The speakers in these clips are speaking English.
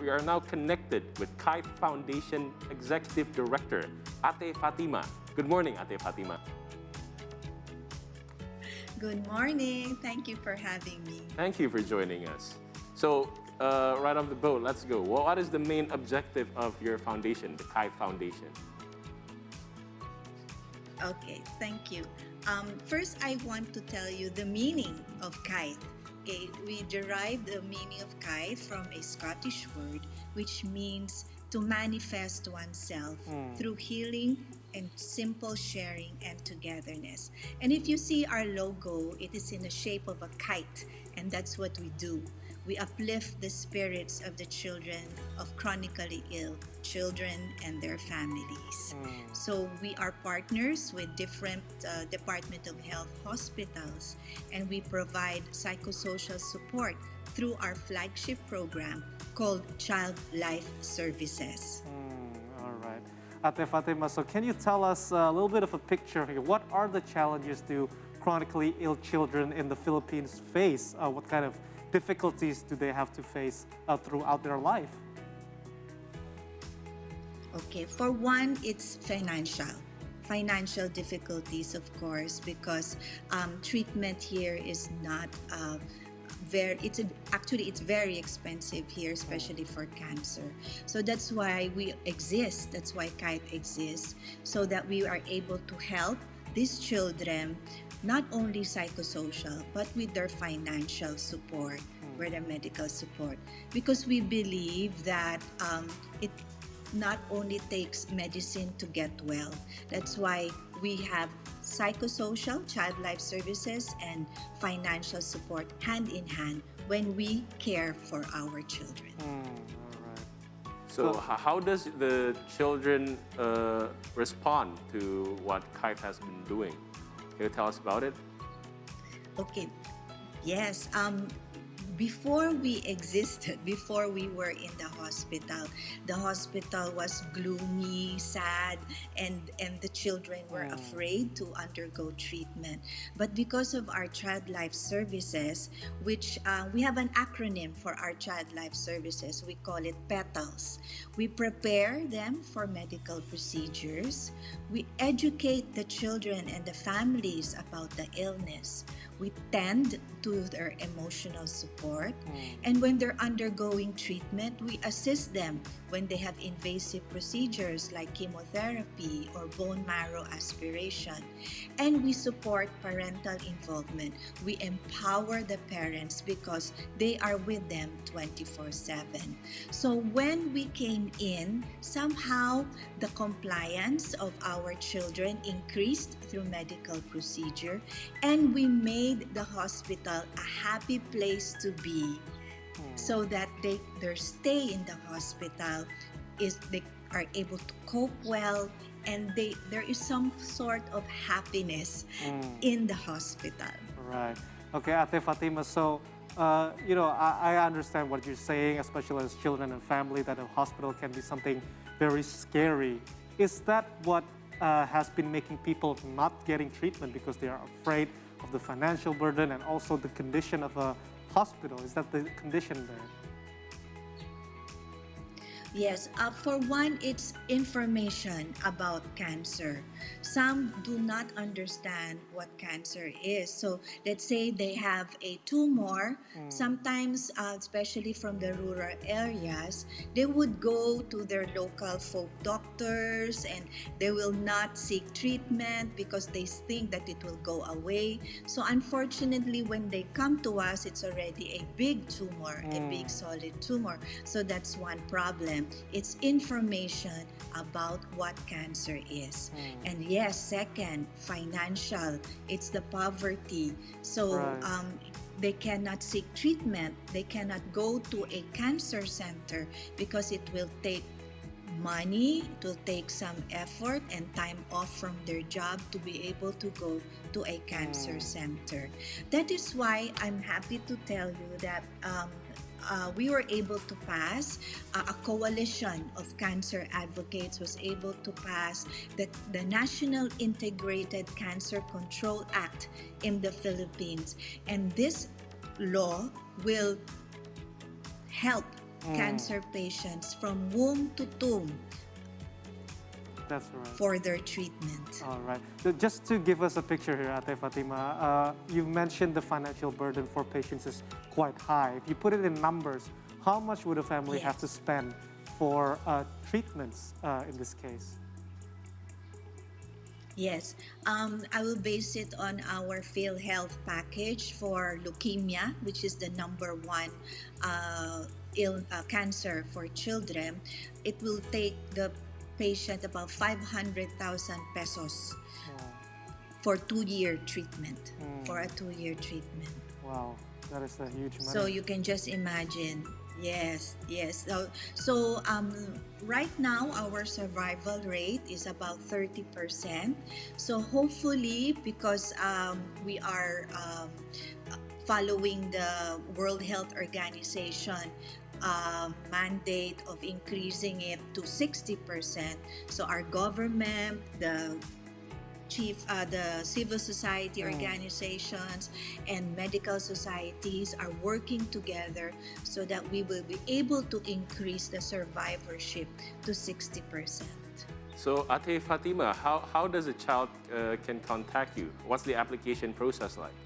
we are now connected with Kythe Foundation Executive Director, Ate Fatima. Good morning, Ate Fatima. Good morning. Thank you for having me. Thank you for joining us. So, right off the boat, let's go. What is the main objective of your foundation, the Kythe Foundation? Okay, thank you. First, I want to tell you the meaning of Kythe. Okay, we derived the meaning of Kythe from a Scottish word which means to manifest oneself through healing and simple sharing and togetherness. And if you see our logo, it is in the shape of a kite, and that's what we do. We uplift the spirits of the children of chronically ill children and their families. So we are partners with different Department of Health hospitals, and we provide psychosocial support through our flagship program called Child Life Services. All right. Ate Fatima, so can you tell us a little bit of a picture here? What are the challenges do chronically ill children in the Philippines face? What kind of difficulties do they have to face throughout their life? Okay, for one, it's financial difficulties, of course, because treatment here is not it's very expensive here, especially for cancer. So that's why we exist. That's why Kythe exists, so that we are able to help these children, not only psychosocial, but with their financial support, with their medical support, because we believe that it not only takes medicine to get well. That's why we have psychosocial, child life services, and financial support hand in hand when we care for our children. All right. So how does the children respond to what Kythe has been doing? Can you tell us about it? Okay, yes. Before we existed, before we were in the hospital was gloomy, sad, and the children were afraid to undergo treatment. But because of our Child Life Services, which we have an acronym for our Child Life Services, we call it PETALS. We prepare them for medical procedures. We educate the children and the families about the illness. We tend to their emotional support. And when they're undergoing treatment, we assist them when they have invasive procedures like chemotherapy or bone marrow aspiration. And we support parental involvement. We empower the parents because they are with them 24/7. So when we came in, somehow the compliance of our children increased through medical procedure, and we made the hospital a happy place to be, so that their stay in the hospital they are able to cope well, and there is some sort of happiness in the hospital. Right. Okay, Ate Fatima, so I understand what you're saying, especially as children and family, that a hospital can be something very scary. Is that what has been making people not getting treatment because they are afraid of the financial burden and also the condition of a hospital? Is that the condition there? Yes, for one, it's information about cancer. Some do not understand what cancer is. So let's say they have a tumor. Sometimes, especially from the rural areas, they would go to their local folk doctors and they will not seek treatment because they think that it will go away. So unfortunately, when they come to us, it's already a big tumor, a big solid tumor. So that's one problem. It's information about what cancer is. And yes, second, financial. It's the poverty. So they cannot seek treatment. They cannot go to a cancer center because it will take money, it will take some effort and time off from their job to be able to go to a cancer center. That is why I'm happy to tell you that we were able to pass, a coalition of cancer advocates was able to pass the National Integrated Cancer Control Act in the Philippines. And this law will help cancer patients from womb to tomb That's right. for their treatment. All right. So just to give us a picture here, Ate Fatima, you've mentioned the financial burden for patients is quite high. If you put it in numbers, how much would a family have to Yes. spend for treatments in this case? Yes, I will base it on our PhilHealth package for leukemia, which is the number one cancer for children. It will take the patient about 500,000 pesos for 2-year treatment, for a 2-year treatment. Wow, that is a huge money. So you can just imagine. Yes, yes. So right now our survival rate is about 30%. So hopefully, because we are following the World Health Organization mandate of increasing it to 60%. So our government, the civil society organizations and medical societies are working together so that we will be able to increase the survivorship to 60%. So, Ate Fatima, how does a child can contact you? What's the application process like?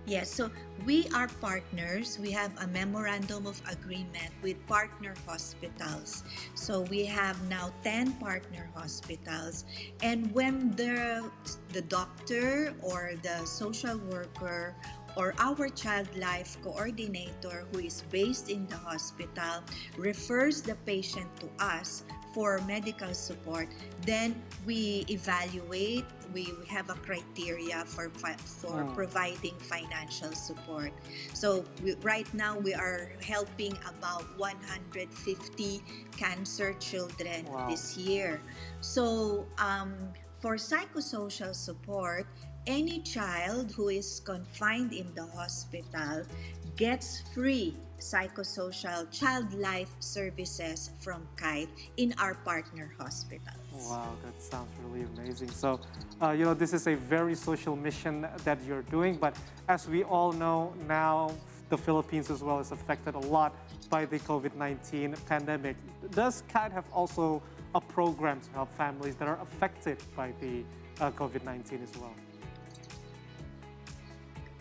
Yes, so we are partners. We have a memorandum of agreement with partner hospitals. So we have now 10 partner hospitals. And when the doctor or the social worker or our child life coordinator who is based in the hospital refers the patient to us for medical support, then we evaluate. We have a criteria for providing financial support. So right now we are helping about 150 cancer children this year. So for psychosocial support, any child who is confined in the hospital gets free psychosocial child life services from Kythe in our partner hospitals. Wow, that sounds really amazing. So, this is a very social mission that you're doing, but as we all know now, the Philippines as well is affected a lot by the COVID-19 pandemic. Does Kythe have also a program to help families that are affected by the COVID-19 as well?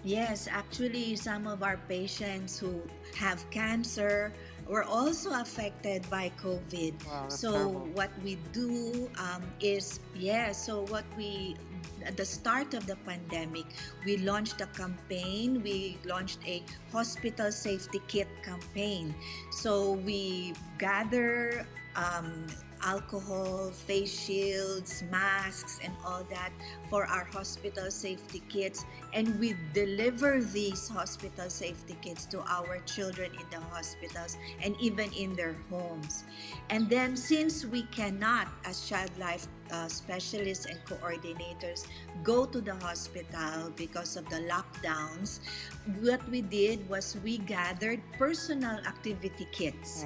Yes, actually, some of our patients who have cancer were also affected by COVID. Wow, that's So terrible. what we do at the start of the pandemic, we launched a campaign. We launched a hospital safety kit campaign. So we gather alcohol, face shields, masks, and all that for our hospital safety kits. And we deliver these hospital safety kits to our children in the hospitals and even in their homes. And then since we cannot, as child life specialists and coordinators, go to the hospital because of the lockdowns, what we did was we gathered personal activity kits.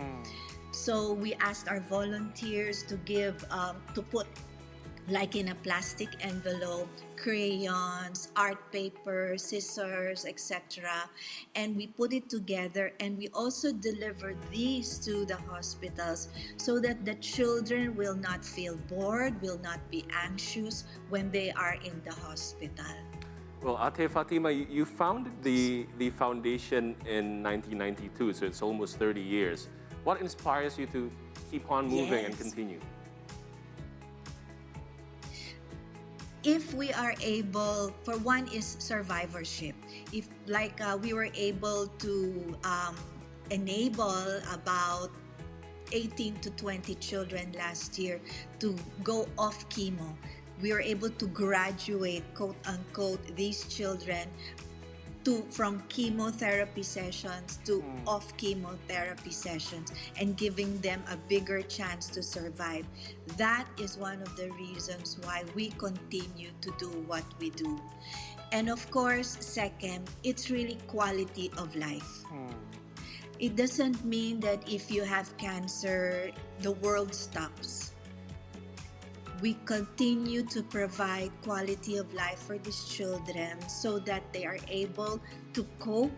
So we asked our volunteers to put like in a plastic envelope, crayons, art paper, scissors, etc. And we put it together and we also delivered these to the hospitals so that the children will not feel bored, will not be anxious when they are in the hospital. Well, Ate Fatima, you founded the foundation in 1992, so it's almost 30 years. What inspires you to keep on moving and Yes. continue? If we are able, for one is survivorship. If we were able to enable about 18 to 20 children last year to go off chemo. We were able to graduate, quote unquote, these children from chemotherapy sessions to off chemotherapy sessions and giving them a bigger chance to survive. That is one of the reasons why we continue to do what we do. And of course, second, it's really quality of life. It doesn't mean that if you have cancer, the world stops. We continue to provide quality of life for these children so that they are able to cope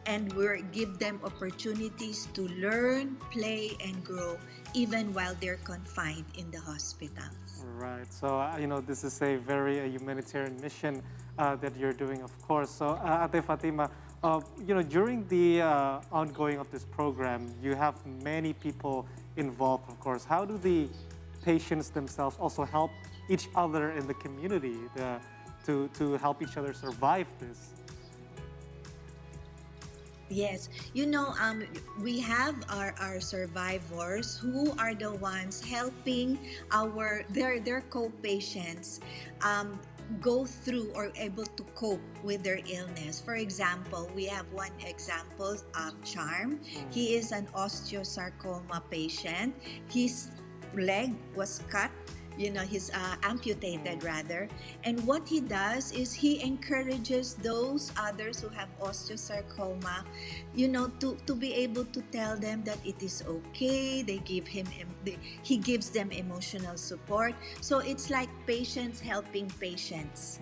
and we give them opportunities to learn, play, and grow even while they're confined in the hospitals. Right. So, this is a very humanitarian mission that you're doing, of course. So, Ate Fatima, during the ongoing of this program, you have many people involved, of course. How do the patients themselves also help each other in the community to help each other survive this? Yes, we have our survivors who are the ones helping their co-patients go through or able to cope with their illness. For example, we have one example, Charm. He is an osteosarcoma patient. His leg was cut. He's amputated rather. And what he does is he encourages those others who have osteosarcoma, to be able to tell them that it is okay. He gives them emotional support. So it's like patients helping patients.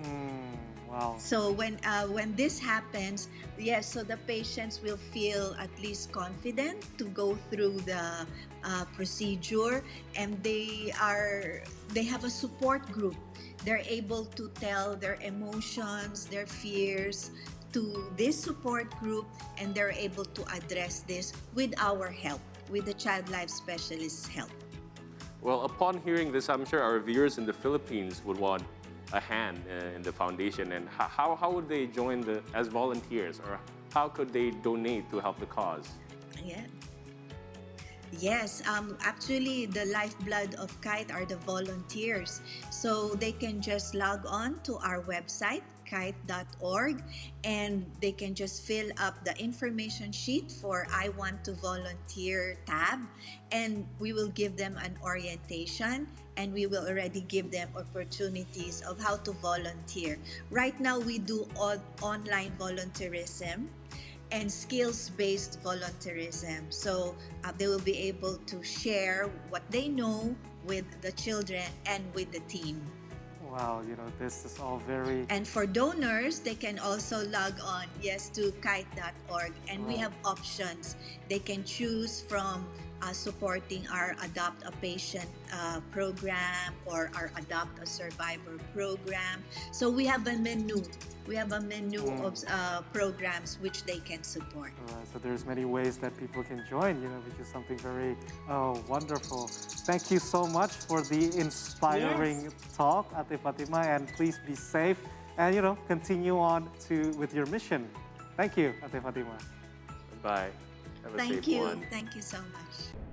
Wow. So when this happens, yes, so the patients will feel at least confident to go through the procedure, and they have a support group. They're able to tell their emotions, their fears to this support group, and they're able to address this with our help, with the child life specialist's help. Well, upon hearing this, I'm sure our viewers in the Philippines would want a hand in the foundation. And how would they join as volunteers, or how could they donate to help the cause? Yeah. Yes, actually, the lifeblood of Kythe are the volunteers. So they can just log on to our website, kythe.org, and they can just fill up the information sheet for I Want to Volunteer tab, and we will give them an orientation, and we will already give them opportunities of how to volunteer. Right now, we do online volunteerism and skills-based volunteerism. So they will be able to share what they know with the children and with the team. Wow, this is all very... And for donors, they can also log on, yes, to kythe.org. And we have options. They can choose from supporting our Adopt a Patient program or our Adopt a Survivor program. So we have a menu. We have a menu of programs which they can support. So there's many ways that people can join, which is something very wonderful. Thank you so much for the inspiring talk, Ate Fatima, and please be safe and, continue on with your mission. Thank you, Ate Fatima. Bye. Have a safe one. Thank you so much.